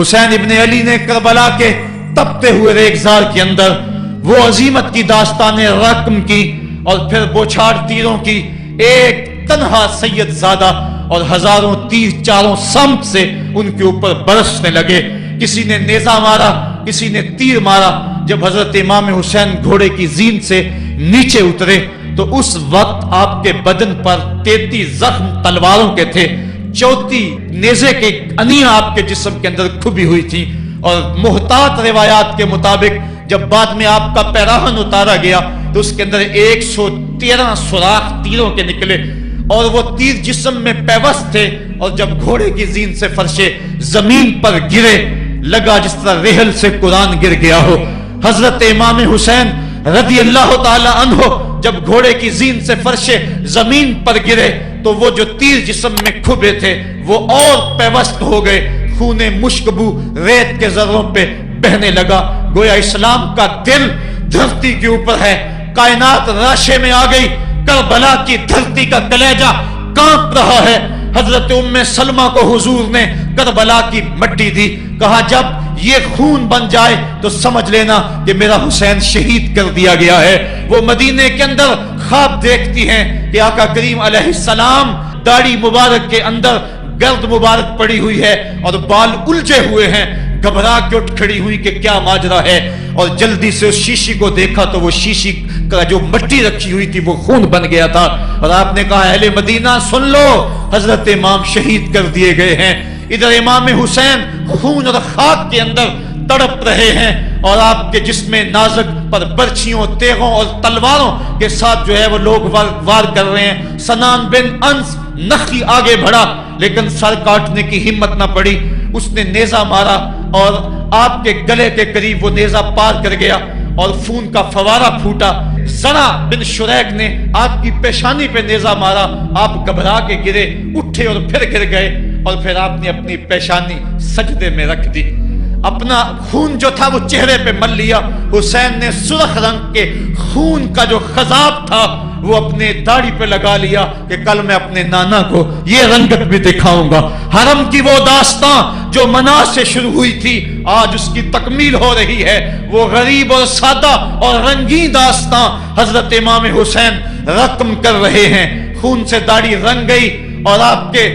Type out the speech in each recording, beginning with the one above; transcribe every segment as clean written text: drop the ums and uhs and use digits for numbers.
حسین ابن علی نے کربلا کے تپتے ہوئے ریگزار کے اندر وہ عظیمت کی داستان رقم کی اور پھر بوچھاڑ تیروں کی، ایک تنہا سید زادہ اور ہزاروں تیر چاروں سمت سے ان کے اوپر برسنے لگے۔ کسی نے نیزہ مارا، کسی نے تیر مارا۔ جب حضرت امام حسین گھوڑے کی زین سے نیچے اترے تو اس وقت آپ کے بدن پر 33 زخم تلواروں کے تھے، 34 نیزے کے انیاں آپ کے جسم کے اندر کھبی ہوئی تھی، اور محتاط روایات کے مطابق جب بعد میں آپ کا پیراہن اتارا گیا تو اس کے اندر 113 سوراخ تیروں کے نکلے، اور وہ تیر جسم میں پیوست تھے، اور جب گھوڑے کی زین سے فرشے زمین پر گرے لگا جس طرح ریحل سے قرآن گر گیا ہو۔ حضرت امام حسین رضی اللہ تعالی عنہ جب گھوڑے کی زین سے فرشے زمین پر گرے تو وہ جو تیر جسم میں کھبے تھے وہ اور پیوست ہو گئے، خون مشکبو ریت کے ذروں پہ بہنے لگا، گویا اسلام کا دل دھرتی کے اوپر ہے، کائنات راشے میں آ گئی، کربلا کی دھرتی کا کلیجہ کانپ رہا ہے۔ حضرت ام سلمہ کو حضور نے کربلا کی مٹی دی، کہا جب یہ خون بن جائے تو سمجھ لینا کہ میرا حسین شہید کر دیا گیا ہے۔ وہ مدینے کے اندر خواب دیکھتی ہیں کہ آقا کریم علیہ السلام داڑھی مبارک کے اندر گرد مبارک پڑی ہوئی ہے اور بال الجھے ہوئے ہیں، گھبرا کے اٹھ کھڑی ہوئی کہ کیا ماجرا ہے، اور جلدی سے اس شیشی کو دیکھا تو وہ شیشی کا جو مٹی رکھی ہوئی تھی وہ خون بن گیا تھا، اور آپ نے کہا اہل مدینہ سن لو، حضرت امام شہید کر دیے گئے ہیں۔ ادھر امام حسین خون اور خاک کے اندر تڑپ رہے ہیں، اور آپ کے جسم نازک پر برچھیوں، تیغوں اور تلواروں کے ساتھ جو ہے وہ لوگ وار کر رہے ہیں۔ سنان بن انس نخی آگے بڑھا لیکن سر کاٹنے کی ہمت نہ پڑی، اس نے نیزہ مارا اور آپ کے گلے کے قریب وہ نیزہ پار کر گیا اور خون کا فوارہ پھوٹا۔ زرع بن شریک نے آپ کی پیشانی پہ نیزہ مارا، آپ گھبرا کے گرے، اٹھے اور پھر گر گئے، اور پھر آپ نے اپنی پیشانی سجدے میں رکھ دی، اپنا خون جو تھا وہ چہرے پہ مل لیا۔ حسین نے سرخ رنگ کے خون کا جو خضاب تھا وہ اپنے داڑھی پہ لگا لیا کہ کل میں اپنے نانا کو یہ رنگت بھی دکھاؤں گا۔ حرم کی وہ داستان جو منا سے شروع ہوئی تھی آج اس کی تکمیل ہو رہی ہے، وہ غریب اور سادہ اور رنگین داستان حضرت امام حسین رقم کر رہے ہیں۔ خون سے داڑھی رنگ گئی اور آپ کے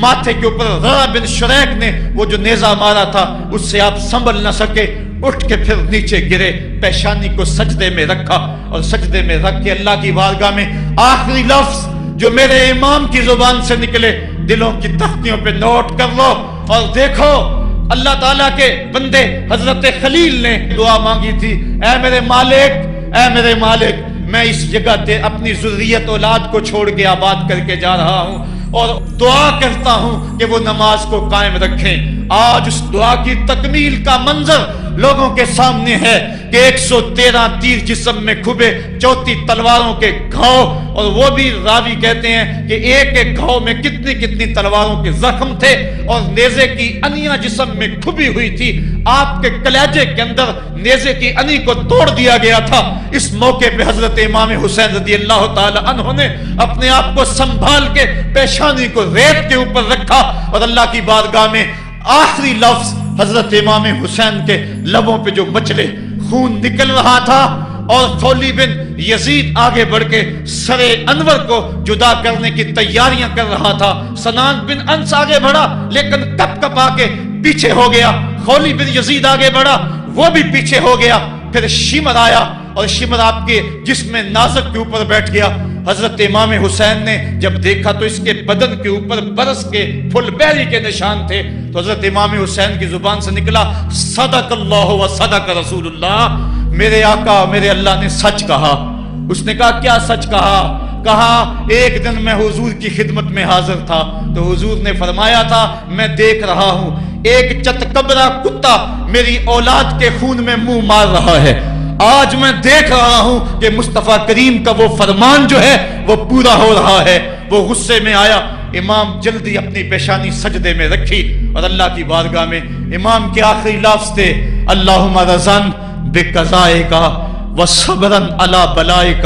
ماتھے کے اوپر زرع بن شریک نے وہ جو نیزہ مارا تھا اس سے آپ سنبھل نہ سکے، اٹھ کے پھر نیچے گرے، پیشانی کو سجدے میں رکھا، اور سجدے میں رکھ کے اللہ کی بارگاہ میں آخری لفظ جو میرے امام کی زبان سے نکلے دلوں کی تختیوں پہ نوٹ کر لو اور دیکھو۔ اللہ تعالیٰ کے بندے حضرت خلیل نے دعا مانگی تھی، اے میرے مالک، اے میرے مالک، میں اس جگہ تے اپنی ذریت اولاد کو چھوڑ کے آباد کر کے جا رہا ہوں، اور دعا کرتا ہوں کہ وہ نماز کو قائم رکھیں۔ آج اس دعا کی تکمیل کا منظر لوگوں کے سامنے ہے کہ 113 تیر جسم میں کھبے، 34 تلواروں کے گھاؤ، اور وہ بھی راوی کہتے ہیں کہ ایک ایک گھاؤ میں کتنی کتنی تلواروں کے زخم تھے، اور نیزے کی انیاں جسم میں کھبی ہوئی تھی، آپ کے کلیجے کے اندر نیزے کی انی کو توڑ دیا گیا تھا۔ اس موقع پہ حضرت امام حسین رضی اللہ تعالی عنہ نے اپنے آپ کو سنبھال کے پیشانی کو ریت کے اوپر رکھا، اور اللہ کی بارگاہ میں آخری لفظ حضرت امام حسین کے لبوں پہ جو مچلے، خون نکل رہا تھا، اور خولی بن یزید آگے بڑھ کے سر انور کو جدا کرنے کی تیاریاں کر رہا تھا۔ سنان بن انس آگے بڑھا لیکن کپ کپا کے پیچھے ہو گیا، خولی بن یزید آگے بڑھا وہ بھی پیچھے ہو گیا، پھر شمر آیا اور شمر آپ کے جسم نازک کے اوپر بیٹھ گیا۔ حضرت امام حسین نے جب دیکھا تو اس کے بدن کے اوپر برس کے پھل بیری کے نشان تھے، تو حضرت امام حسین کی زبان سے نکلا صدق اللہ و صدق رسول اللہ، میرے آقا میرے اللہ نے سچ کہا۔ اس نے کہا کیا سچ کہا؟ کہا ایک دن میں حضور کی خدمت میں حاضر تھا تو حضور نے فرمایا تھا میں دیکھ رہا ہوں ایک چتکبرا کتا میری اولاد کے خون میں منہ مار رہا ہے، آج میں دیکھ رہا ہوں کہ مصطفیٰ کریم کا وہ فرمان جو ہے وہ پورا ہو رہا ہے۔ وہ غصے میں آیا، امام جلدی اپنی پیشانی سجدے میں رکھی اور اللہ کی بارگاہ میں امام کے آخری لفظ تھے اللہم رضن بقضائک وصبرن علی بلائک،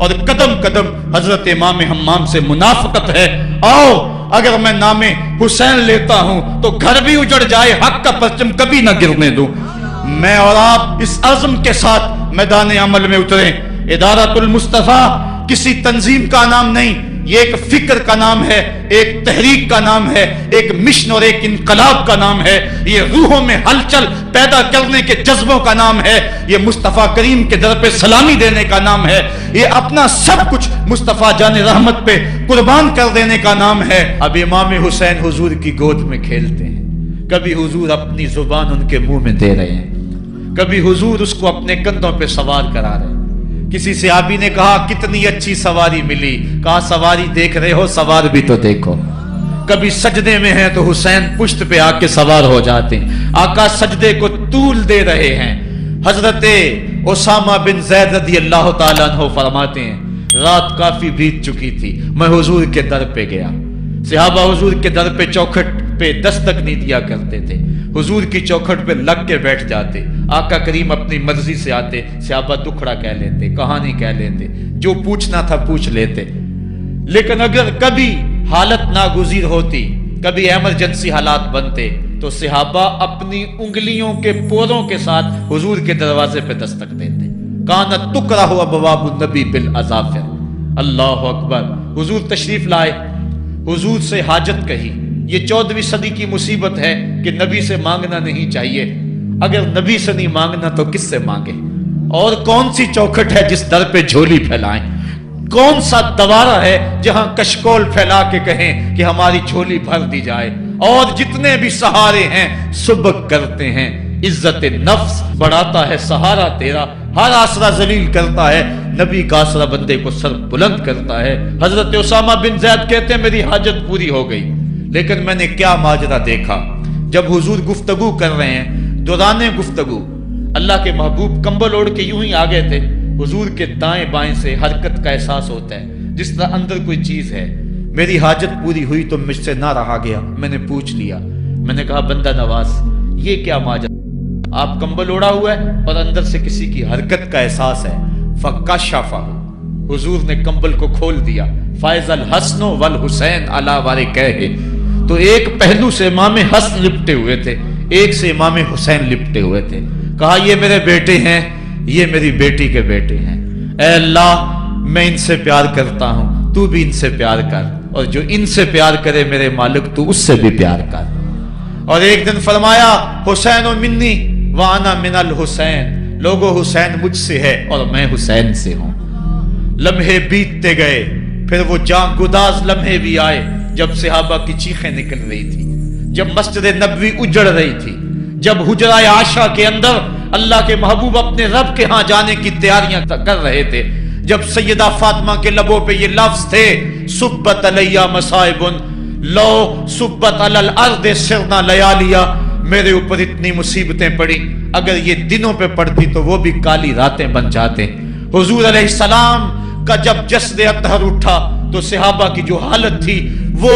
اور قدم قدم حضرت امام حمام سے منافقت ہے۔ آؤ اگر میں نام حسین لیتا ہوں تو گھر بھی اجڑ جائے، حق کا پرچم کبھی نہ گرنے دوں۔ میں اور آپ اس عزم کے ساتھ میدان عمل میں اتریں۔ ادارۃ المصطفیٰ کسی تنظیم کا نام نہیں، یہ ایک فکر کا نام ہے، ایک تحریک کا نام ہے، ایک مشن اور ایک انقلاب کا نام ہے، یہ روحوں میں ہلچل پیدا کرنے کے جذبوں کا نام ہے، یہ مصطفیٰ کریم کے در پہ سلامی دینے کا نام ہے، یہ اپنا سب کچھ مصطفیٰ جان رحمت پہ قربان کر دینے کا نام ہے۔ اب امام حسین حضور کی گود میں کھیلتے ہیں، کبھی حضور اپنی زبان ان کے منہ میں دے رہے ہیں، کبھی حضور اس کو اپنے کندھوں پہ سوار کرا رہے ہیں۔ کسی صحابی نے کہا کتنی اچھی سواری ملی، کہا سواری دیکھ رہے ہو، سوار بھی تو دیکھو۔ کبھی سجدے میں ہیں تو حسین پشت پہ آ کے سوار ہو جاتے ہیں، آقا سجدے کو طول دے رہے ہیں۔ حضرت اسامہ بن زید رضی اللہ تعالیٰ عنہ فرماتے ہیں رات کافی بیت چکی تھی، میں حضور کے در پہ گیا، صحابہ حضور کے در پہ چوکھٹ پہ دستک نہیں دیا کرتے تھے، حضور کی چوکھٹ پہ لگ کے بیٹھ جاتے، آقا کریم اپنی مرضی سے آتے، صحابہ دکھڑا کہہ لیتے، کہانی کہہ لیتے، جو پوچھنا تھا پوچھ لیتے۔ لیکن اگر کبھی حالت ناگزیر ہوتی، کبھی ایمرجنسی حالات بنتے تو صحابہ اپنی انگلیوں کے پوروں کے ساتھ حضور کے دروازے پہ دستک دیتے۔ کانت تکرہ ابواب النبی بالاظافر، اللہ اکبر۔ حضور تشریف لائے، حضور سے حاجت کہی۔ یہ 14ویں صدی کی مصیبت ہے کہ نبی سے مانگنا نہیں چاہیے، اگر نبی سے نہیں مانگنا تو کس سے مانگے؟ اور کون سی چوکھٹ ہے جس در پہ جھولی پھیلائیں؟ کون سا دوارہ ہے جہاں کشکول پھیلا کے کہیں کہ ہماری جھولی بھر دی جائے؟ اور جتنے بھی سہارے ہیں سبک کرتے ہیں، عزت نفس بڑھاتا ہے سہارا تیرا، ہر آسرا ذلیل کرتا ہے، نبی کا آسرا بندے کو سر بلند کرتا ہے۔ حضرت اسامہ بن زید کہتے ہیں میری حاجت پوری ہو گئی، لیکن میں نے کیا ماجرا دیکھا، جب حضور گفتگو کر رہے ہیں، دوران گفتگو اللہ کے محبوب کمبل اوڑھ کے یوں ہی آگے تھے، حضور کے دائیں بائیں سے حرکت کا احساس ہوتا ہے، جس طرح اندر کوئی چیز ہے۔ میری حاجت پوری ہوئی تو مجھ سے نہ رہا گیا، میں نے پوچھ لیا، میں نے کہا بندہ نواز یہ کیا ماجرا؟ آپ کمبل اوڑھا ہوا ہے اور اندر سے کسی کی حرکت کا احساس ہے۔ فکشفہ، حضور نے کمبل کو کھول دیا، فائز الحسن والحسین علی وارکیہ، تو ایک پہلو سے امام حسن لپٹے ہوئے تھے، ایک سے امام حسین لپٹے ہوئے تھے۔ کہا یہ میرے بیٹے ہیں، یہ میری بیٹی کے بیٹے ہیں، اے اللہ میں ان سے پیار کرتا ہوں، تو بھی ان سے پیار کر، اور جو ان سے پیار کرے میرے مالک تو اس سے بھی پیار کر۔ اور ایک دن فرمایا حسین منی وانا من الحسین، لوگو حسین مجھ سے ہے اور میں حسین سے ہوں۔ لمحے بیتتے گئے، پھر وہ جاں گداز لمحے بھی آئے جب صحابہ کی چیخیں نکل رہی تھی، جب مسجد نبوی اجڑ رہی تھی، جب حجرہ عائشہ کے اندر اللہ کے محبوب اپنے رب کے ہاں جانے کی تیاریاں کر رہے تھے، جب سیدہ فاطمہ کے لبوں پہ یہ لفظ تھے سبت علیہ مصائب لو سبت علی الارض سرنا لیالیا، میرے اوپر اتنی مصیبتیں پڑی، اگر یہ دنوں پہ پڑتی تو وہ بھی کالی راتیں بن جاتے۔ حضور علیہ السلام کا جب جسد اطہر اٹھا تو صحابہ کی جو حالت تھی وہ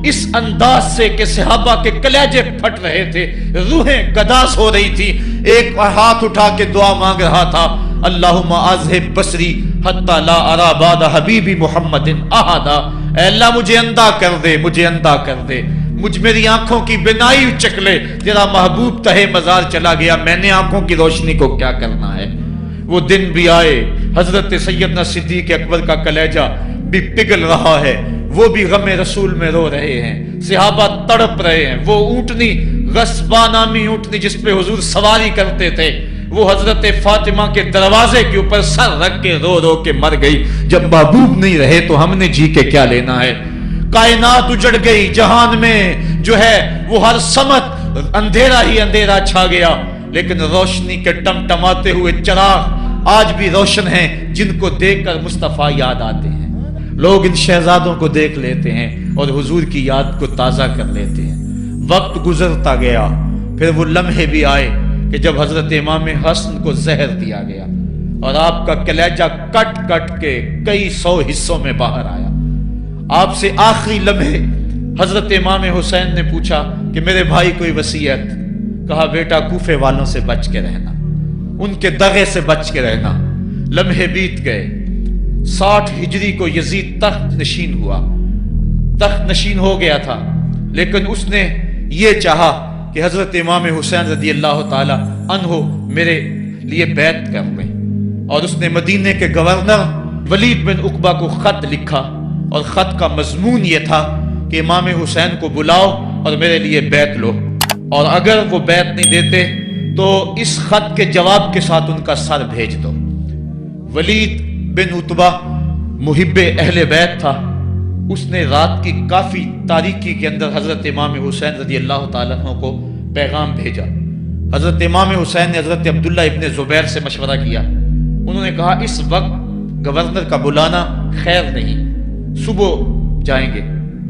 اس انداز سے کہ صحابہ کے کلیجے پھٹ رہے تھے، روحیں گداس ہو رہی تھی، ایک ہاتھ اٹھا کے دعا مانگ رہا تھا اللہم اذہب بصری حتی لا ارا بعد حبیبی محمد احدا، اے اللہ مجھے اندھا کر دے، مجھے اندھا کر دے، مجھ میری آنکھوں کی بینائی چک لے، تیرا محبوب تہے مزار چلا گیا، میں نے آنکھوں کی روشنی کو کیا کرنا ہے۔ وہ دن بھی آئے، حضرت سیدنا صدیق اکبر کا کلیجہ بھی پگھل رہا ہے، وہ بھی غم رسول میں رو رہے ہیں، صحابہ تڑپ رہے ہیں۔ وہ اونٹنی غصبہ نامی اونٹنی جس پہ حضور سواری کرتے تھے، وہ حضرت فاطمہ کے دروازے کے اوپر سر رکھ کے رو رو کے مر گئی۔ جب محبوب نہیں رہے تو ہم نے جی کے کیا لینا ہے؟ کائنات اجڑ گئی، جہان میں جو ہے وہ ہر سمت اندھیرا ہی اندھیرا چھا گیا، لیکن روشنی کے ٹمٹماتے ہوئے چراغ آج بھی روشن ہیں، جن کو دیکھ کر مصطفیٰ یاد آتے ہیں۔ لوگ ان شہزادوں کو دیکھ لیتے ہیں اور حضور کی یاد کو تازہ کر لیتے ہیں۔ وقت گزرتا گیا، پھر وہ لمحے بھی آئے کہ جب حضرت امام حسن کو زہر دیا گیا اور آپ کا کلیجہ کٹ کٹ کے کئی سو حصوں میں باہر آیا۔ آپ سے آخری لمحے حضرت امام حسین نے پوچھا کہ میرے بھائی کوئی وصیت؟ کہا بیٹا کوفے والوں سے بچ کے رہنا، ان کے دغے سے بچ کے رہنا۔ لمحے بیت گئے، 60 ہجری کو یزید تخت نشین ہوا، تخت نشین ہو گیا تھا، لیکن اس نے یہ چاہا کہ حضرت امام حسین رضی اللہ تعالی عنہ میرے لیے بیعت کر لیں، اور اس نے مدینے کے گورنر ولید بن عقبہ کو خط لکھا، اور خط کا مضمون یہ تھا کہ امام حسین کو بلاؤ اور میرے لیے بیعت لو، اور اگر وہ بیعت نہیں دیتے تو اس خط کے جواب کے ساتھ ان کا سر بھیج دو۔ ولید بن عتبہ محب اہل بیت تھا، اس نے رات کی کافی تاریکی کے اندر حضرت امام حسین رضی اللہ تعالیٰ عنہ کو پیغام بھیجا۔ حضرت امام حسین نے حضرت عبداللہ ابن زبیر سے مشورہ کیا، انہوں نے کہا اس وقت گورنر کا بلانا خیر نہیں، صبح جائیں گے۔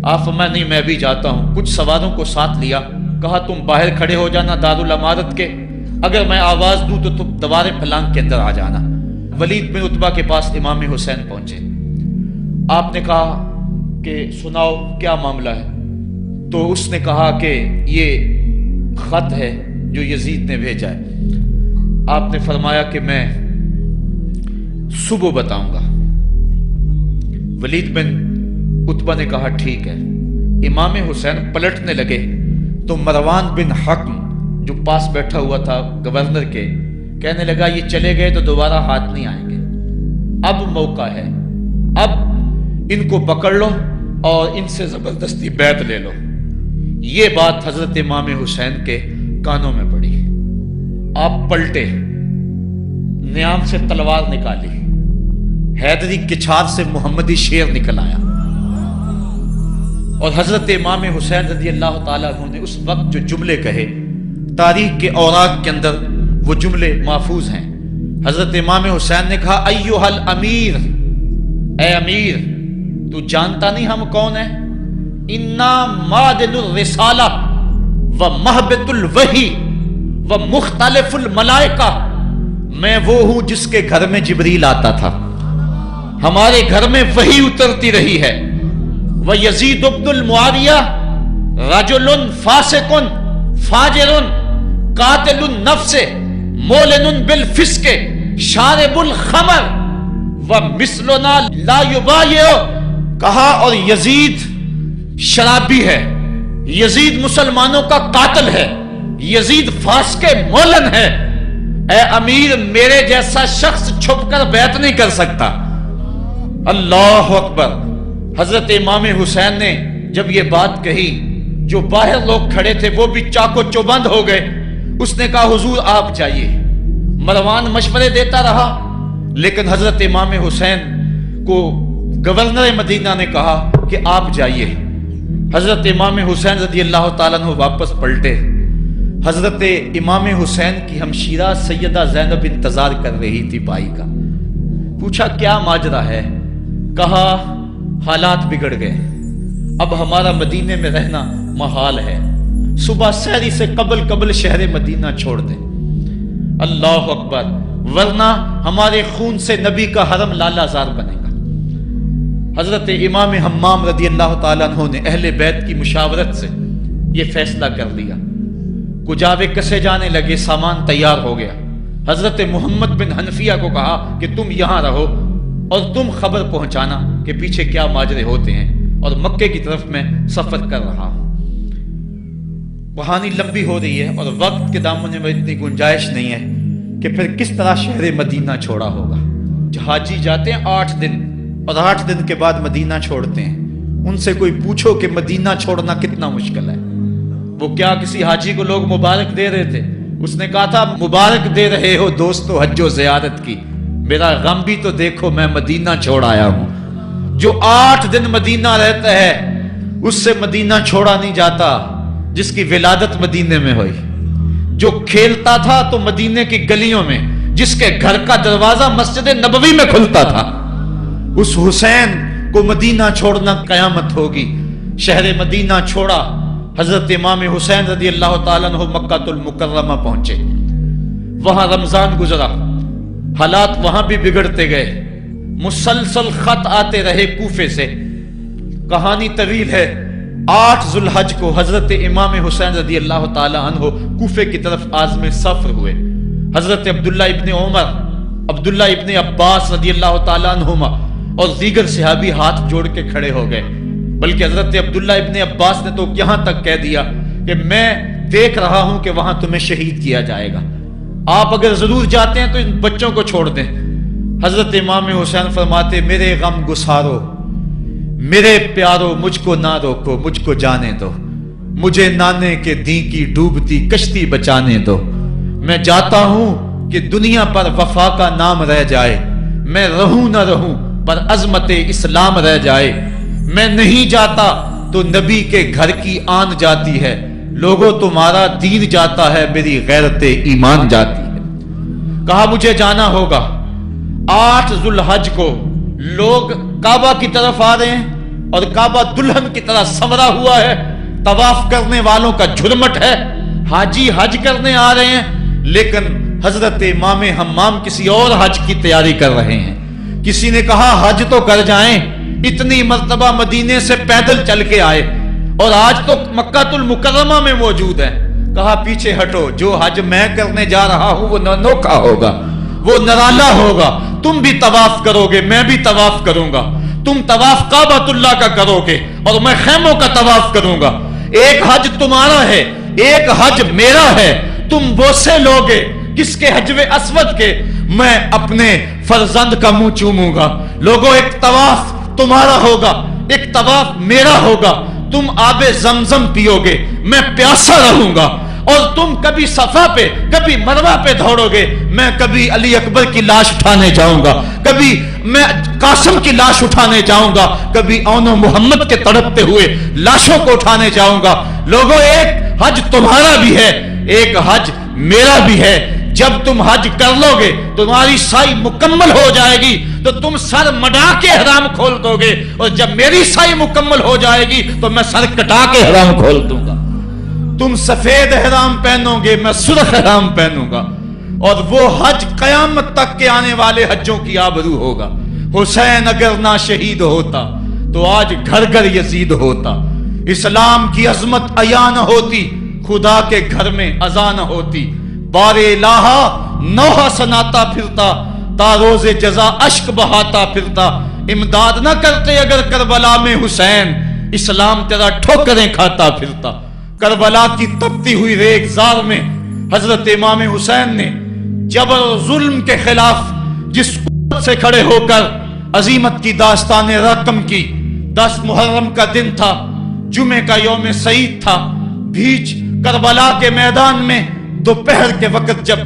آپ فرمایا نہیں میں بھی جاتا ہوں، کچھ سواروں کو ساتھ لیا، کہا تم باہر کھڑے ہو جانا دارالامارت کے، اگر میں آواز دوں تو تم دوارے پلانگ کے اندر آ جانا۔ ولید بن عتبہ کے پاس امام حسین پہنچے، آپ نے کہا کہ سناؤ کیا معاملہ ہے؟ تو اس نے کہا کہ یہ خط ہے جو یزید نے بھیجا ہے۔ آپ نے فرمایا کہ میں صبح بتاؤں گا۔ ولید بن عتبہ نے کہا ٹھیک ہے۔ امام حسین پلٹنے لگے تو مروان بن حکم جو پاس بیٹھا ہوا تھا گورنر کے، کہنے لگا یہ چلے گئے تو دوبارہ ہاتھ نہیں آئیں گے، اب موقع ہے، اب ان کو پکڑ لو اور ان سے زبردستی بیعت لے لو۔ یہ بات حضرت امام حسین کے کانوں میں پڑی، آپ پلٹے، نیام سے تلوار نکالی، حیدری کچھار سے محمدی شیر نکل آیا، اور حضرت امام حسین رضی اللہ تعالیٰ عنہ نے اس وقت جو جملے کہے، تاریخ کے اوراق کے اندر وہ جملے محفوظ ہیں۔ حضرت امام حسین نے کہا ایھا الامیر، اے امیر تو جانتا نہیں ہم کون ہیں؟ انا معدن الرسالہ و مہبط الوحی و مختلف الملائکہ، میں وہ ہوں جس کے گھر میں جبریل آتا تھا، ہمارے گھر میں وحی اترتی رہی ہے۔ وَيَزِيدُ بْنُ الْمُعَاوِيَةِ رَجُلٌ فَاسِقٌ فَاجِرٌ قَاتِلُ النَّفْسِ مُعْلِنٌ بِالْفِسْقِ شَارِبُ الْخَمْرِ وَمِثْلُنَا لَا يُبَايِعُ، کہا اور یزید شرابی ہے، یزید مسلمانوں کا قاتل ہے، یزید فاسق مولن ہے، اے امیر میرے جیسا شخص چھپ کر بیعت نہیں کر سکتا۔ اللہ اکبر۔ حضرت امام حسین نے جب یہ بات کہی، جو باہر لوگ کھڑے تھے وہ بھی چاقو چوبند ہو گئے۔ اس نے کہا حضور آپ جائیے۔ مروان مشورے دیتا رہا، لیکن حضرت امام حسین کو گورنر مدینہ نے کہا کہ آپ جائیے۔ حضرت امام حسین رضی اللہ تعالیٰ عنہ واپس پلٹے۔ حضرت امام حسین کی ہمشیرہ سیدہ زینب انتظار کر رہی تھی بھائی کا۔ پوچھا کیا ماجرا ہے؟ کہا حالات بگڑ گئے، اب ہمارا مدینے میں رہنا محال ہے، صبح سحری سے قبل شہر مدینہ چھوڑ دیں۔ اللہ اکبر، ورنہ ہمارے خون سے نبی کا حرم لالا زار بنے گا۔ حضرت امام حمام رضی اللہ تعالیٰ عنہ نے اہل بیت کی مشاورت سے یہ فیصلہ کر لیا۔ کجاوے کسے جانے لگے، سامان تیار ہو گیا۔ حضرت محمد بن حنفیہ کو کہا کہ تم یہاں رہو اور تم خبر پہنچانا کہ پیچھے کیا ماجرے ہوتے ہیں، اور مکے کی طرف میں سفر کر رہا ہوں۔ کہانی لمبی ہو رہی ہے اور وقت کے دامن میں اتنی گنجائش نہیں ہے کہ پھر کس طرح شہر مدینہ چھوڑا ہوگا۔ حاجی جاتے ہیں 8 دن اور 8 دن کے بعد مدینہ چھوڑتے ہیں۔ ان سے کوئی پوچھو کہ مدینہ چھوڑنا کتنا مشکل ہے۔ وہ کیا کسی حاجی کو لوگ مبارک دے رہے تھے؟ اس نے کہا تھا مبارک دے رہے ہو دوستو حج و زیارت کی، میرا غم بھی تو دیکھو، میں مدینہ چھوڑ آیا ہوں۔ جو 8 دن مدینہ رہتا ہے اس سے مدینہ چھوڑا نہیں جاتا، جس کی ولادت مدینے میں ہوئی، جو کھیلتا تھا تو مدینے کی گلیوں میں، جس کے گھر کا دروازہ مسجد نبوی میں کھلتا تھا، اس حسین کو مدینہ چھوڑنا قیامت ہوگی۔ شہر مدینہ چھوڑا، حضرت امام حسین رضی اللہ تعالیٰ عنہ مکہ المکرمہ پہنچے۔ وہاں رمضان گزرا، حالات وہاں بھی بگڑتے گئے، مسلسل خط آتے رہے کوفے سے۔ کہانی طویل ہے۔ 8 ذوالحج کو حضرت امام حسین رضی اللہ تعالیٰ عنہ کوفے کی طرف عازم سفر ہوئے۔ حضرت عبداللہ ابن عمر، عبداللہ ابن عباس رضی اللہ تعالیٰ عنہما، اور دیگر صحابی ہاتھ جوڑ کے کھڑے ہو گئے، بلکہ حضرت عبداللہ ابن عباس نے تو یہاں تک کہہ دیا کہ میں دیکھ رہا ہوں کہ وہاں تمہیں شہید کیا جائے گا، آپ اگر ضرور جاتے ہیں تو ان بچوں کو چھوڑ دیں۔ حضرت امام حسین فرماتے میرے غم گسارو، میرے پیارو مجھ کو نہ روکو، مجھ کو جانے دو، مجھے نانے کے دین کی ڈوبتی کشتی بچانے دو، میں جاتا ہوں کہ دنیا پر وفا کا نام رہ جائے، میں رہوں نہ رہوں پر عظمت اسلام رہ جائے، میں نہیں جاتا تو نبی کے گھر کی آن جاتی ہے، لوگوں تمہارا دین جاتا ہے، میری غیرت ایمان جاتی ہے۔ کہا مجھے جانا ہوگا۔ 8 ذو الحج کو لوگ کعبہ کی طرف آ رہے ہیں اور کعبہ دلہن کی طرح سنورا ہوا ہے، طواف کرنے والوں کا جھرمٹ ہے، حاجی حج کرنے آ رہے ہیں، لیکن حضرت امام حمام کسی اور حج کی تیاری کر رہے ہیں۔ کسی نے کہا حج تو کر جائیں، اتنی مرتبہ مدینے سے پیدل چل کے آئے اور آج تو مکہ المکرمہ میں موجود ہے۔ کہا پیچھے ہٹو، جو حج میں کرنے جا رہا ہوں وہ نوکھا ہوگا، وہ نرالا ہوگا، تم بھی طواف کرو گے، میں بھی طواف کروں گا، تم طواف کعبۃ اللہ کا کرو گے اور میں خیموں کا طواف کروں گا، ایک حج تمہارا ہے ایک حج میرا ہے، تم بوسے لوگے کس کے حجر اسود کے، میں اپنے فرزند کا منہ چوموں گا، لوگوں ایک طواف تمہارا ہوگا ایک طواف میرا ہوگا، تم آب زمزم پیو گے، میں پیاسا رہوں گا، اور تم کبھی صفا پہ کبھی مروہ پہ دوڑو گے، میں کبھی علی اکبر کی لاش اٹھانے جاؤں گا، کبھی میں قاسم کی لاش اٹھانے جاؤں گا، کبھی اون و محمد کے تڑپتے ہوئے لاشوں کو اٹھانے جاؤں گا۔ لوگوں ایک حج تمہارا بھی ہے ایک حج میرا بھی ہے، جب تم حج کر لو گے تمہاری سائی مکمل ہو جائے گی تو تم سر مڈا کے احرام کھول دو گے، اور جب میری سائی مکمل ہو جائے گی تو میں سر کٹا کے احرام کھول دوں گا، تم سفید احرام پہنو گے میں سرخ احرام پہنوں گا، اور وہ حج قیامت تک کے آنے والے حجوں کی آبرو ہوگا۔ حسین اگر نہ شہید ہوتا تو آج گھر گھر یزید ہوتا، اسلام کی عظمت عیاں نہ ہوتی، خدا کے گھر میں اذان نہ ہوتی، بار الہا نوحہ سناتا پھرتا، تا روز جزا اشک بہاتا پھرتا، امداد نہ کرتے اگر کربلا میں حسین، اسلام تیرا ٹھوکریں کھاتا پھرتا۔ کربلا کی تپتی ہوئی ریگزار میں حضرت امام حسین نے جبر و ظلم کے خلاف جس قوت سے کھڑے ہو کر عظیمت کی داستان رقم کی، 10 محرم کا دن تھا، جمعہ کا یوم سعید تھا، بھیچ کربلا کے میدان میں دوپہر کے وقت جب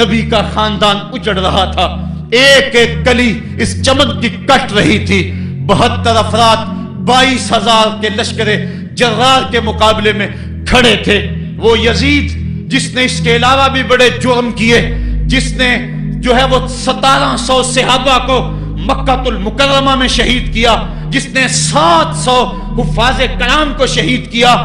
نبی کا خاندان اجڑ رہا تھا، ایک ایک کلی اس چمن کی کٹ رہی تھی، 72 افراد 22,000 کے لشکر جرار کے مقابلے میں کھڑے تھے۔ وہ یزید جس نے اس کے علاوہ بھی بڑے جرم کیے، جس نے جو ہے وہ 1700 صحابہ کو مکہ المکرمہ میں شہید کیا، جس نے 700 حفاظ کرام کو شہید کیا،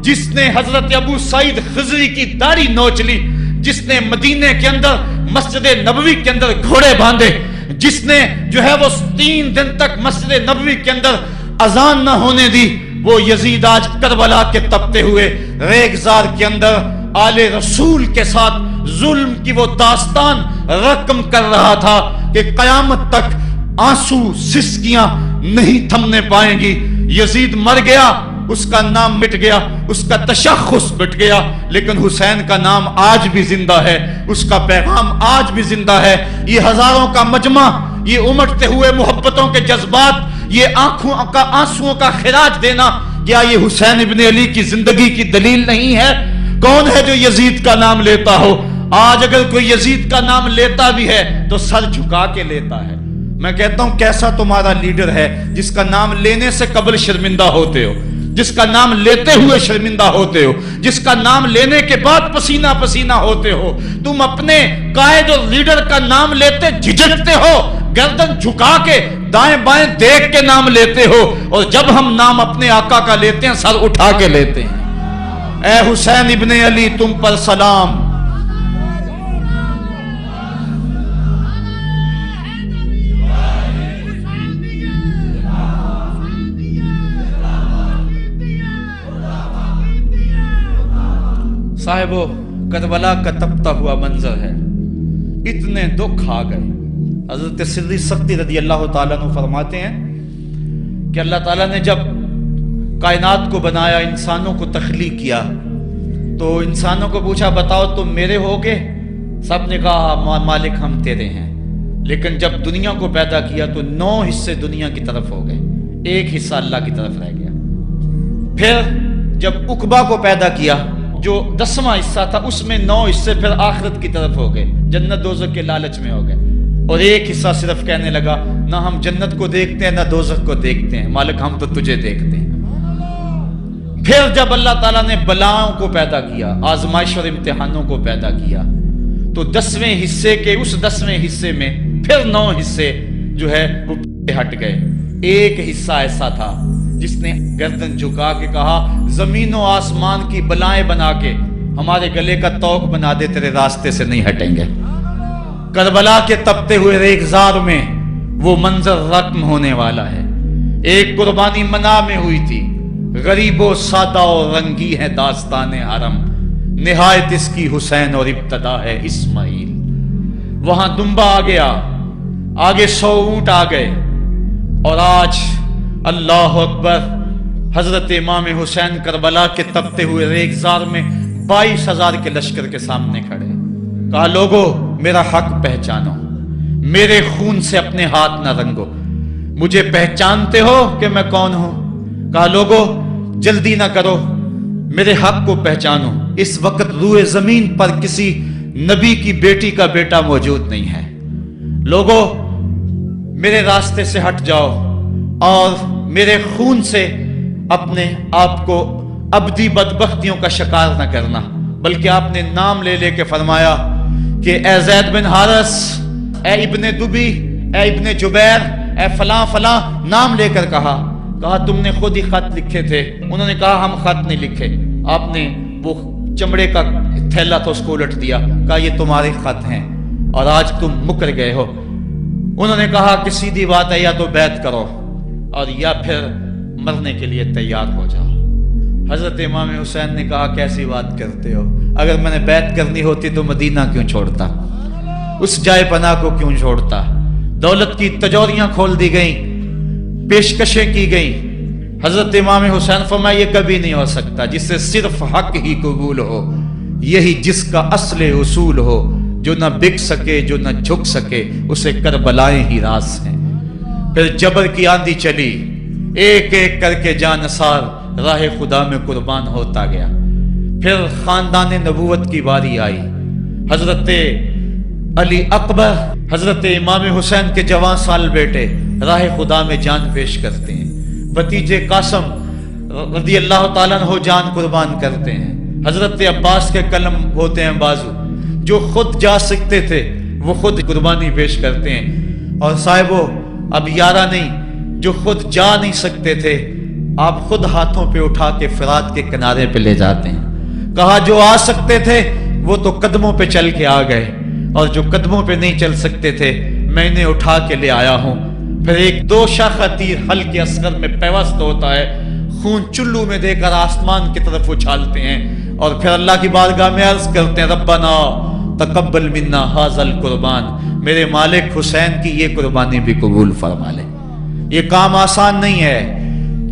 جس نے حضرت ابو سعید خضری کی داڑھی نوچ لی، جس نے مدینے کے اندر مسجد نبوی کے اندر گھوڑے باندھے، جس نے جو ہے وہ 3 دن تک مسجد نبوی کے اندر اذان نہ ہونے دی، وہ یزید آج کربلا کے تپتے ہوئے ریگزار کے اندر آل رسول کے ساتھ ظلم کی وہ داستان رقم کر رہا تھا کہ قیامت تک آنسو سسکیاں نہیں تھمنے پائیں گی۔ یزید مر گیا، اس کا نام مٹ گیا، اس کا تشخص مٹ گیا، لیکن حسین کا نام آج بھی زندہ ہے، اس کا پیغام آج بھی زندہ ہے۔ یہ ہزاروں کا مجمع، یہ امٹتے ہوئے محبتوں کے جذبات، یہ آنکھوں کا آنسوؤں کا خراج دینا، کیا یہ حسین ابن علی کی زندگی کی دلیل نہیں ہے؟ کون ہے جو یزید کا نام لیتا ہو؟ آج اگر کوئی یزید کا نام لیتا بھی ہے تو سر جھکا کے لیتا ہے۔ میں کہتا ہوں کیسا تمہارا لیڈر ہے جس کا نام لینے سے قبل شرمندہ ہوتے ہو، جس کا نام لیتے ہوئے شرمندہ ہوتے ہو، جس کا نام لینے کے بعد پسینہ پسینہ ہوتے ہو۔ تم اپنے قائد اور لیڈر کا نام لیتے جھجکتے ہو، گردن جھکا کے دائیں بائیں دیکھ کے نام لیتے ہو، اور جب ہم نام اپنے آقا کا لیتے ہیں سر اٹھا کے لیتے ہیں۔ اے حسین ابن علی تم پر سلام۔ صاحبو، کربلا کا تپتا ہوا منظر ہے، اتنے دکھ آ گئے، حضرت سری سختی رضی اللہ تعالیٰ عنہ فرماتے ہیں کہ اللہ تعالیٰ نے جب کائنات کو بنایا، انسانوں کو تخلیق کیا، تو انسانوں کو پوچھا بتاؤ تم میرے ہوگے؟ سب نے کہا مالک ہم تیرے ہیں۔ لیکن جب دنیا کو پیدا کیا تو 9 حصے دنیا کی طرف ہو گئے، 1 حصہ اللہ کی طرف رہ گیا۔ پھر جب عقبہ کو پیدا کیا جو 10واں حصہ تھا، اس میں 9 حصے پھر آخرت کی طرف ہو گئے، جنت دوزخ کے لالچ میں ہو گئے، اور 1 حصہ صرف کہنے لگا نہ ہم جنت کو دیکھتے ہیں نہ دوزخ کو دیکھتے ہیں، مالک ہم تو تجھے دیکھتے ہیں۔ پھر جب اللہ تعالیٰ نے بلاؤں کو پیدا کیا، آزمائش اور امتحانوں کو پیدا کیا، تو 10ویں حصے کے اس 10ویں حصے میں پھر 9 حصے جو ہے وہ ہٹ گئے۔ 1 حصہ ایسا تھا جس نے گردن جھکا کے کہا زمین و آسمان کی بلائیں بنا کے ہمارے گلے کا توق بنا دے، تیرے راستے سے نہیں ہٹیں گے۔ کربلا کے تپتے ہوئے ریگزار میں وہ منظر رقم ہونے والا ہے۔ ایک قربانی منا میں ہوئی تھی، غریب و سادہ اور رنگی ہے داستان حرم، نہایت اس کی حسین اور ابتدا ہے اسماعیل۔ وہاں دمبا آ گیا، آگے 100 اونٹ آ گئے، اور آج اللہ اکبر حضرت امام حسین کربلا کے تپتے ہوئے ریگزار میں 22,000 کے لشکر کے سامنے کھڑے۔ کہا لوگو میرا حق پہچانو، میرے خون سے اپنے ہاتھ نہ رنگو، مجھے پہچانتے ہو کہ میں کون ہوں؟ کہا لوگو جلدی نہ کرو، میرے حق کو پہچانو، اس وقت روئے زمین پر کسی نبی کی بیٹی کا بیٹا موجود نہیں ہے۔ لوگو میرے راستے سے ہٹ جاؤ اور میرے خون سے اپنے آپ کو ابدی بدبختیوں کا شکار نہ کرنا، بلکہ آپ نے نام لے لے کے فرمایا کہ اے زید بن حارث، اے ابن دبی، اے ابن جبیر، اے فلاں فلاں، نام لے کر کہا تم نے خود ہی خط لکھے تھے۔ انہوں نے کہا ہم خط نہیں لکھے۔ آپ نے وہ چمڑے کا تھیلا تھا اس کو الٹ دیا، کہا یہ تمہارے خط ہیں اور آج تم مکر گئے ہو۔ انہوں نے کہا کہ سیدھی بات ہے، یا تو بیعت کرو اور یا پھر مرنے کے لیے تیار ہو جاؤ۔ حضرت امام حسین نے کہا کیسی بات کرتے ہو، اگر میں نے بیعت کرنی ہوتی تو مدینہ کیوں چھوڑتا، اس جائے پناہ کو کیوں چھوڑتا۔ دولت کی تجوریاں کھول دی گئیں، پیشکشیں کی گئیں۔ حضرت امام حسین فرمایا یہ کبھی نہیں ہو سکتا، جس سے صرف حق ہی قبول ہو، یہی جس کا اصل اصول ہو، جو نہ بک سکے جو نہ جھک سکے، اسے کربلائیں ہی راز ہیں۔ پھر جبر کی آندھی چلی، ایک ایک کر کے جانثار راہ خدا میں قربان ہوتا گیا۔ پھر خاندان نبوت کی باری آئی۔ حضرت علی اکبر حضرت امام حسین کے جوان سال بیٹے راہ خدا میں جان پیش کرتے ہیں، بھتیجے قاسم رضی اللہ تعالیٰ عنہ جان قربان کرتے ہیں، حضرت عباس کے قلم ہوتے ہیں بازو، جو خود جا سکتے تھے وہ خود قربانی پیش کرتے ہیں، اور صاحبو اب یارہ نہیں، جو خود جا نہیں سکتے تھے آپ خود ہاتھوں پہ اٹھا کے فرات کے کنارے پہ لے جاتے ہیں۔ کہا جو آ سکتے تھے وہ تو قدموں پہ چل کے آ گئے، اور جو قدموں پہ نہیں چل سکتے تھے میں انہیں اٹھا کے لے آیا ہوں۔ پھر ایک 2 شاخہ تیر ہلکے اصغر میں پیوست ہوتا ہے، خون چلو میں دے کر آسمان کی طرف اچھالتے ہیں، اور پھر اللہ کی بارگاہ میں عرض کرتے ہیں ربنا تقبل منا ھذا القربان، میرے مالک حسین کی یہ قربانی بھی قبول فرما لے۔ یہ کام آسان نہیں ہے،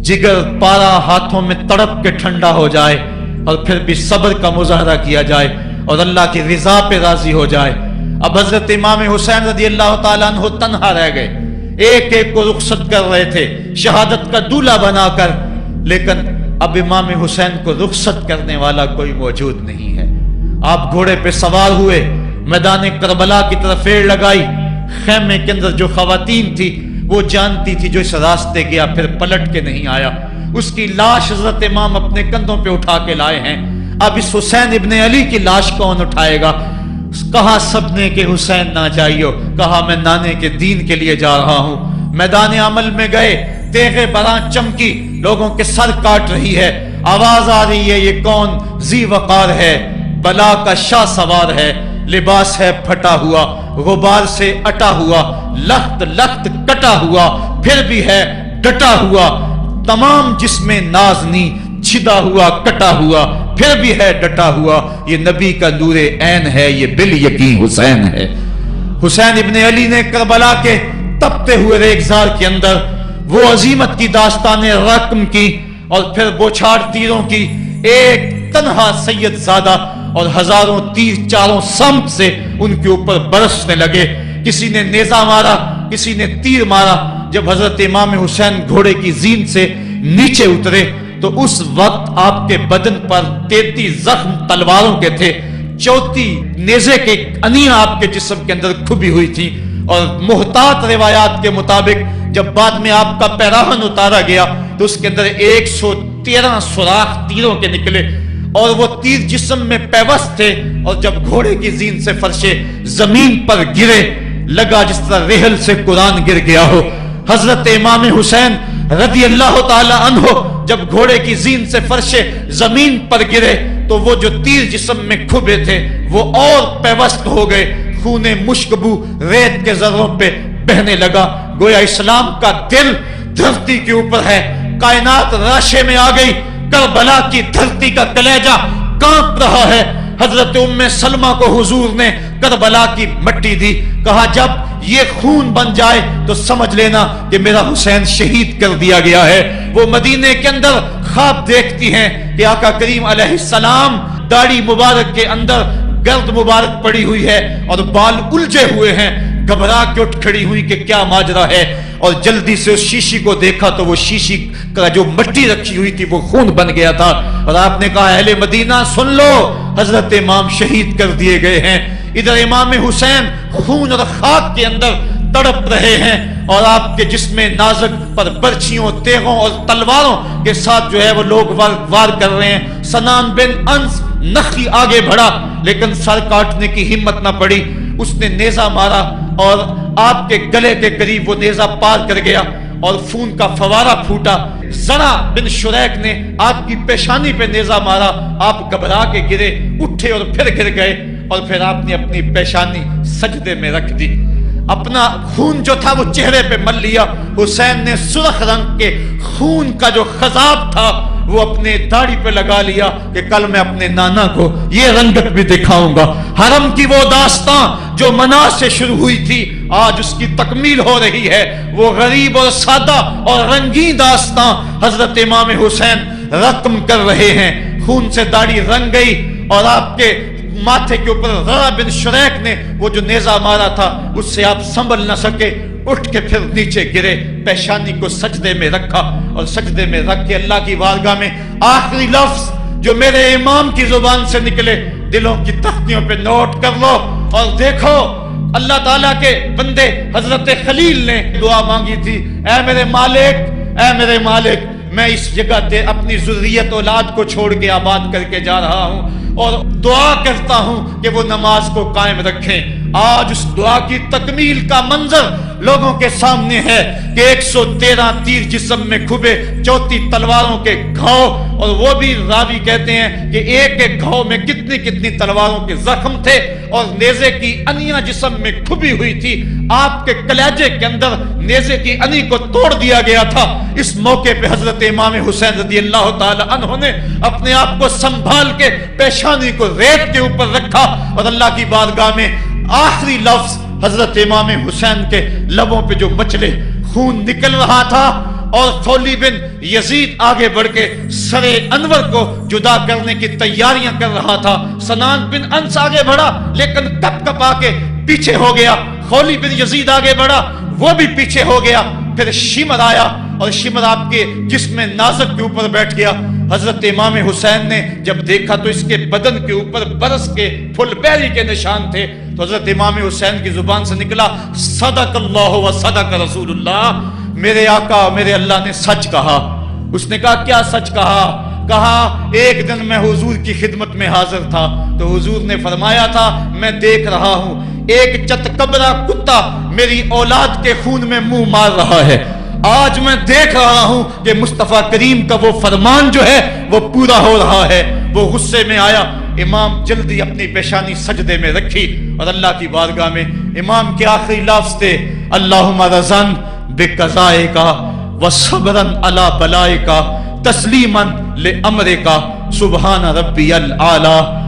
جگر پارا ہاتھوں میں تڑپ کے ٹھنڈا ہو جائے اور پھر بھی صبر کا مظاہرہ کیا جائے اور اللہ کی رضا پہ راضی ہو جائے۔ اب حضرت امام حسین رضی اللہ تعالیٰ عنہ تنہا رہ گئے، ایک ایک کو رخصت کر رہے تھے شہادت کا دولہا بنا کر، لیکن اب امام حسین کو رخصت کرنے والا کوئی موجود نہیں ہے۔ آپ گھوڑے پہ سوار ہوئے، میدان کربلا کی طرف ایڑ لگائی، خیمے کے اندر جو خواتین تھی وہ جانتی تھی جو اس راستے گیا پھر پلٹ کے نہیں آیا، اس کی لاش حضرت امام اپنے کندھوں پہ اٹھا کے لائے ہیں۔ اب اس حسین ابن علی کی لاش کون اٹھائے گا؟ کہا سب نے کہ حسین نہ جائیو، کہا میں نانے کے دین کے لیے جا رہا ہوں۔ میدان عمل میں گئے، تیغ براں چمکی، لوگوں کے سر کاٹ رہی ہے، آواز آ رہی ہے یہ کون ذی وقار ہے، بلا کا شاہ سوار ہے، لباس ہے پھٹا ہوا، غبار سے اٹا ہوا، لخت لخت کٹا ہوا، پھر بھی ہے ڈٹا ہوا، تمام جسم نازنی چھدا ہوا کٹا ہوا، پھر بھی ہے ڈٹا ہوا، یہ نبی کا نور عین ہے، یہ بال یقین حسین ہے۔ حسین ابن علی نے کربلا کے تپتے ہوئے ریگزار کے اندر وہ عظیمت کی داستان رقم کی اور پھر بوچھاڑ تیروں کی ایک تنہا سید زادہ اور ہزاروں تیر چاروں سمت سے ان کے اوپر برسنے لگے. کسی نے نیزہ مارا, کسی نے تیر مارا. جب حضرت امام حسین گھوڑے کی زین سے نیچے اترے تو اس وقت آپ کے بدن پر 33 زخم تلواروں کے تھے, 34 نیزے کے انیاں آپ کے جسم کے اندر کھبی ہوئی تھی. اور محتاط روایات کے مطابق جب بعد میں آپ کا پیراہن اتارا گیا تو اس کے اندر 113 سوراخ تیروں کے نکلے اور وہ تیر جسم میں پیوست تھے. اور جب گھوڑے کی زین سے فرشے زمین پر گرے لگا جس طرح ریحل سے قرآن گر گیا ہو. حضرت امام حسین رضی اللہ تعالی عنہ جب گھوڑے کی زین سے فرشے زمین پر گرے تو وہ جو تیر جسم میں کھبے تھے وہ اور پیوست ہو گئے. خون مشکبو ریت کے ذروں پہ بہنے لگا. گویا اسلام کا دل دھرتی کے اوپر ہے. کائنات راشے میں آ گئی. کربلا کی دھرتی کا کلیجہ کانپ رہا ہے. حضرت ام سلمہ کو حضور نے کربلا کی مٹی دی. کہا جب یہ خون بن جائے تو سمجھ لینا کہ میرا حسین شہید کر دیا گیا ہے. وہ مدینے کے اندر خواب دیکھتی ہیں کہ آقا کریم علیہ السلام داڑھی مبارک کے اندر گرد مبارک پڑی ہوئی ہے اور بال الجھے ہوئے ہیں. گھبرا کے اٹھ کھڑی ہوئی کہ کیا ماجرا ہے, اور جلدی سے اس شیشی کو دیکھا تو وہ شیشی کا جو مٹی رکھی ہوئی تھی وہ خون بن گیا تھا. اور آپ نے کہا اہل مدینہ سن لو, حضرت امام شہید کر دیے گئے ہیں. ادھر امام حسین خون اور خاک کے اندر تڑپ رہے ہیں اور آپ کے جسم نازک پر برچھیوں, تیغوں اور تلواروں کے ساتھ جو ہے وہ لوگ وار کر رہے ہیں. سنان بن انس نخی آگے بڑھا لیکن سر کاٹنے کی ہمت نہ پڑی. اس نے نیزہ مارا اور آپ کے گلے کے قریب وہ نیزہ پار کر گیا اور خون کا فوارہ پھوٹا. زرع بن شریک نے آپ کی پیشانی پہ نیزہ مارا. آپ گھبرا کے گرے, اٹھے اور پھر گر گئے اور پھر آپ نے اپنی پیشانی سجدے میں رکھ دی. اپنا خون جو تھا وہ چہرے پہ مل لیا. حسین نے سرخ رنگ کے خون کا جو خضاب تھا وہ اپنے داڑھی پہ لگا لیا کہ کل میں اپنے نانا کو یہ رنگت بھی دکھاؤں گا. حرم کی وہ داستان جو منا سے شروع ہوئی تھی آج اس کی تکمیل ہو رہی ہے. وہ غریب اور سادہ اور رنگین داستان حضرت امام حسین رقم کر رہے ہیں. خون سے داڑھی رنگ گئی اور آپ کے ماتھے کے اوپر زرع بن شریک نے وہ جو نیزہ مارا تھا اس سے آپ سنبھل نہ سکے, اٹھ کے پھر نیچے گرے, پیشانی کو سجدے میں رکھا اور سجدے میں رکھ کے اللہ کی بارگاہ میں آخری لفظ جو میرے امام کی زبان سے نکلے دلوں کی تختیوں پہ نوٹ کر لو اور دیکھو. اللہ تعالیٰ کے بندے حضرت خلیل نے دعا مانگی تھی, اے میرے مالک, اے میرے مالک, میں اس جگہ تے اپنی ذریت اولاد کو چھوڑ کے آباد کر کے جا رہا ہوں اور دعا کرتا ہوں کہ وہ نماز کو قائم رکھیں. آج اس دعا کی تکمیل کا منظر لوگوں کے سامنے ہے کہ 113 تیر جسم میں کھبے, 34 تلواروں کے گھاؤ, اور وہ بھی راوی کہتے ہیں کہ ایک ایک گھاؤ میں کتنی کتنی تلواروں کے زخم تھے اور نیزے کی انیاں جسم میں کھبی ہوئی تھی. آپ کے کلیجے کے اندر نیزے کی انی کو توڑ دیا گیا تھا. اس موقع پہ حضرت امام حسین رضی اللہ تعالی عنہ نے اپنے آپ کو سنبھال کے پیشانی کو ریت کے اوپر رکھا اور اللہ کی بارگاہ میں آخری لفظ حضرت امام حسین کے لبوں پہ جو مچلے خون نکل رہا تھا اور خولی بن یزید آگے بڑھ کے سر انور کو جدا کرنے کی تیاریاں کر رہا تھا. سنان بن انس آگے بڑھا لیکن کپ کپا کے پیچھے ہو گیا. خولی بن یزید آگے بڑھا, وہ بھی پیچھے ہو گیا. پھر شمر آیا اور شمر آپ کے جسم نازک کے اوپر بیٹھ گیا. حضرت امام حسین نے جب دیکھا تو اس کے بدن کے اوپر برس کے پھل بیری کے نشان تھے. تو حضرت امام حسین کی زبان سے نکلا, صدق اللہ و صدق رسول اللہ, میرے آقا میرے اللہ نے سچ کہا. اس نے کہا کیا سچ کہا؟ کہا ایک دن میں حضور کی خدمت میں حاضر تھا تو حضور نے فرمایا تھا میں دیکھ رہا ہوں ایک چتکبرا کتا میری اولاد کے خون میں منہ مار رہا ہے. آج میں دیکھ رہا ہوں کہ مصطفیٰ کریم کا وہ فرمان جو ہے وہ پورا ہو رہا ہے. وہ غصے میں آیا. امام جلدی اپنی پیشانی سجدے میں رکھی اور اللہ کی بارگاہ میں امام کے آخری لفظ تھے, اللہم رضن بقضائک وصبرن علی بلائک تسلیما لامرک سبحان ربی الاعلی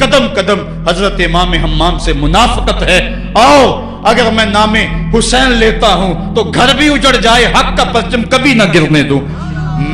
قدم قدم حضرت امام حمام سے منافقت ہے۔ آؤ اگر میں نام حسین لیتا ہوں تو گھر بھی اجڑ جائے، حق کا پرچم کبھی نہ گرنے دوں۔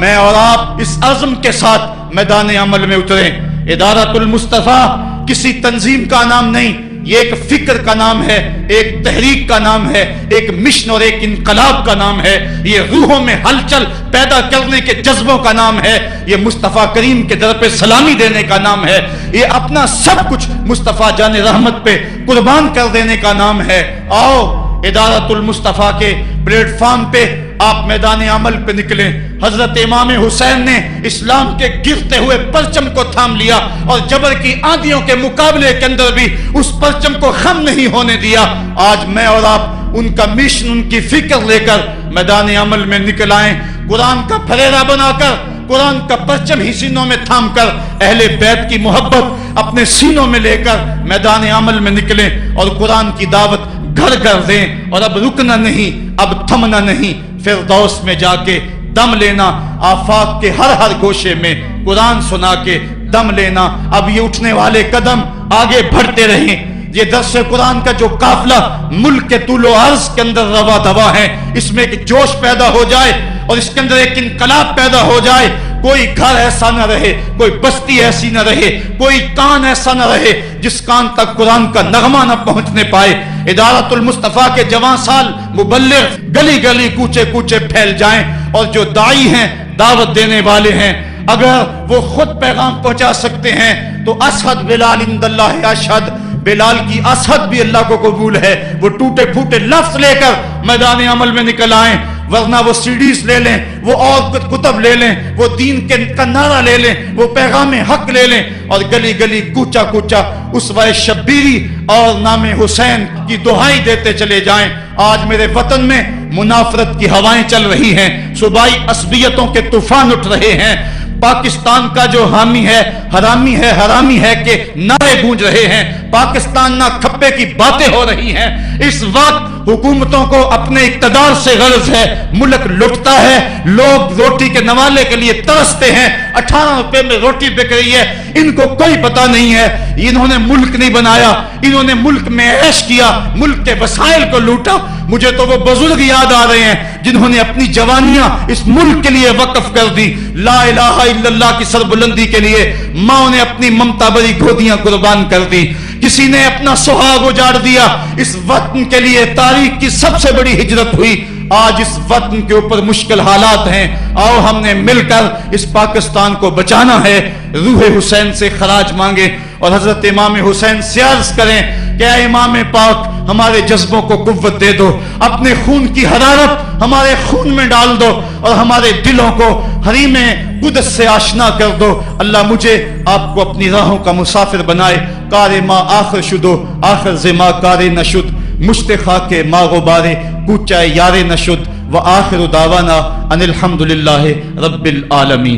میں اور آپ اس عزم کے ساتھ میدان عمل میں اتریں۔ ادارۃ المصطفیٰ کسی تنظیم کا نام نہیں، یہ ایک فکر کا نام ہے، ایک تحریک کا نام ہے، ایک مشن اور ایک انقلاب کا نام ہے، یہ روحوں میں ہلچل پیدا کرنے کے جذبوں کا نام ہے، یہ مصطفیٰ کریم کے در پہ سلامی دینے کا نام ہے، یہ اپنا سب کچھ مصطفیٰ جان رحمت پہ قربان کر دینے کا نام ہے۔ آؤ ادارۃ المصطفیٰ کے پلیٹ فارم پہ آپ میدان عمل پہ نکلیں۔ حضرت امام حسین نے اسلام کے گرتے ہوئے پرچم کو تھام لیا اور جبر کی آندھیوں کے مقابلے کے اندر بھی اس پرچم کو خم نہیں ہونے دیا۔ آج میں اور آپ ان کا مشن، ان کی فکر لے کر میدان عمل میں نکل آئیں، قرآن کا پھریرا بنا کر، قرآن کا پرچم ہی سینوں میں تھام کر، اہل بیت کی محبت اپنے سینوں میں لے کر میدان عمل میں نکلیں اور قرآن کی دعوت گھر گھر دیں۔ اور اب رکنا نہیں، اب تھمنا نہیں، فردوس میں جا کے دم لینا، آفاق کے ہر ہر گوشے میں قرآن سنا کے دم لینا۔ اب یہ اٹھنے والے قدم آگے بڑھتے رہیں۔ یہ درس قرآن کا جو قافلہ ملک کے طول و عرض کے اندر روا دوا ہے، اس میں ایک جوش پیدا ہو جائے اور اس کے اندر ایک انقلاب پیدا ہو جائے۔ کوئی گھر ایسا نہ رہے، کوئی بستی ایسی نہ رہے، کوئی کان ایسا نہ رہے جس کان تک قرآن کا نغمہ نہ پہنچنے پائے۔ ادارۃ المصطفیٰ کے جوان سال مبلغ گلی گلی کوچے کوچے پھیل جائیں، اور جو داعی ہیں، دعوت دینے والے ہیں، اگر وہ خود پیغام پہنچا سکتے ہیں تو اسحد بلال عند اللہ اشہد، بلال کی اسحد بھی اللہ کو قبول ہے۔ وہ ٹوٹے پھوٹے لفظ لے کر میدان عمل میں نکل آئیں، ورنہ وہ سیڈیز لے لیں، وہ اور کتب لے لیں، وہ دین کا نعرہ لے لیں، وہ پیغام حق لے لیں، اور گلی گلی کوچا کوچا اسوہ شبیری اور نام حسین کی دہائی دیتے چلے جائیں۔ آج میرے وطن میں منافرت کی ہوائیں چل رہی ہیں، صوبائی عصبیتوں کے طوفان اٹھ رہے ہیں۔ پاکستان کا جو حامی ہے حرامی ہے کہ نعرے گونج رہے ہیں، پاکستان نہ کھپے کی باتیں ہو رہی ہیں۔ اس وقت حکومتوں کو اپنے اقتدار سے غرض ہے، ملک لٹتا ہے، لوگ روٹی کے نوالے کے لیے ترستے ہیں، 18 روپے میں روٹی بک رہی ہے، ان کو کوئی پتہ نہیں ہے انہوں نے ملک نہیں بنایا، انہوں نے ملک میں عیش کیا، ملک کے وسائل کو لوٹا۔ مجھے تو وہ بزرگ یاد آ رہے ہیں جنہوں نے اپنی جوانیاں اس ملک کے لیے وقف کر دی، لا الہ الا اللہ کی سربلندی کے لیے ماں نے اپنی ممتا بری گودیاں قربان کر دی، کسی نے اپنا سہاگ اجاڑ دیا۔ اس وطن کے لیے تاریخ کی سب سے بڑی ہجرت ہوئی۔ آج اس وطن کے اوپر مشکل حالات ہیں، آؤ ہم نے مل کر اس پاکستان کو بچانا ہے۔ روح حسین سے خراج مانگے اور حضرت امام حسین سے عرض کریں کہ اے امام پاک، ہمارے جذبوں کو قوت دے دو، اپنے خون کی حرارت ہمارے خون میں ڈال دو اور ہمارے دلوں کو حریم قدس سے آشنا کر دو۔ اللہ مجھے آپ کو اپنی راہوں کا مسافر بنائے۔ کار ما آخر شدو آخر زما کار نشد، مشت خاک ما غبارے کوچہ یار نشد، و آخر دعوانا ان الحمدللہ رب العالمین۔